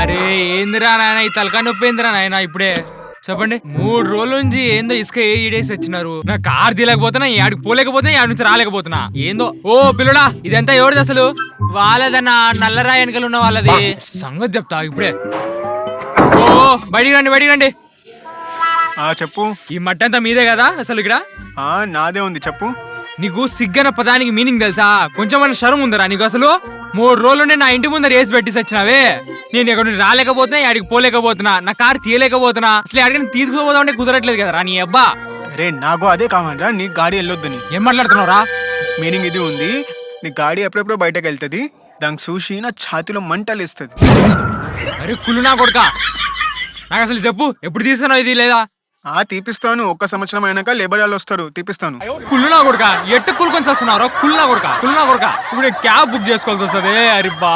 అరే ఏందిరా నాయన ఈ తలకా నొప్పి ఏందిరా నాయన ఇప్పుడే చెప్పండి 3 రోజుల నుంచి ఏందో ఇసుక ఈడేసి వచ్చినారు నా కార్ తీయలేకపోతున్నా ఆడికి పోలేకపోతున్నా ఆడి నుంచి రాలేకపోతున్నా ఏందో ఓ పిల్లడా ఇదంతా ఎవరిది అసలు వాళ్ళదన్నా నల్లరాయి వెనకలు ఉన్న వాళ్ళది సంగతి చెప్తా ఇప్పుడే ఓ బడికి రండి చెప్పు. ఈ మట్టి అంతా మీదే కదా అసలు ఇక్కడ నాదే ఉంది చెప్పు. నీకు సిగ్గన పదానికి మీనింగ్ తెలుసా కొంచెం మన శరం ఉందరా నీకు అసలు 3 రోజులు నా ఇంటి ముందర వేసి పెట్టి వచ్చినావే నేను ఎక్కడ రాలేకపోతున్నా ఆడికి పోలేకపోతున్నా నా కారు తీయలేకపోతున్నా అసలు అడిగిన తీసుకుపోదామంటే కుదరట్లేదు కదరా నీ అబ్బా. రే నాకు అదే కావాలరా, నీ గాడి వెళ్ళొద్దని. ఏం మాట్లాడుతున్నావురా? మీనింగ్ ఇది ఉంది, నీ గాడి ఎప్పుడెప్పుడో బయటకు వెళ్తుంది, దానికి చూసి నా ఛాతిలో మంటలు ఇస్తుంది. అరే కుళ్ళు నా కొడుక, నాకు అసలు చెప్పు ఎప్పుడు తీస్తున్నావు ఇది లేదా? తీపిస్తాను, 1 సంవత్సరం అయినాక లేబర్ వాళ్ళు వస్తారు, తీపిస్తాను. కుళ్ళు నా కొడుక ఎట్ట కూలుకొని వస్తున్నారో కుళ్ళు నా కొడుక ఇప్పుడు క్యాబ్ బుక్ చేసుకోవాల్సి వస్తుంది. అరే బా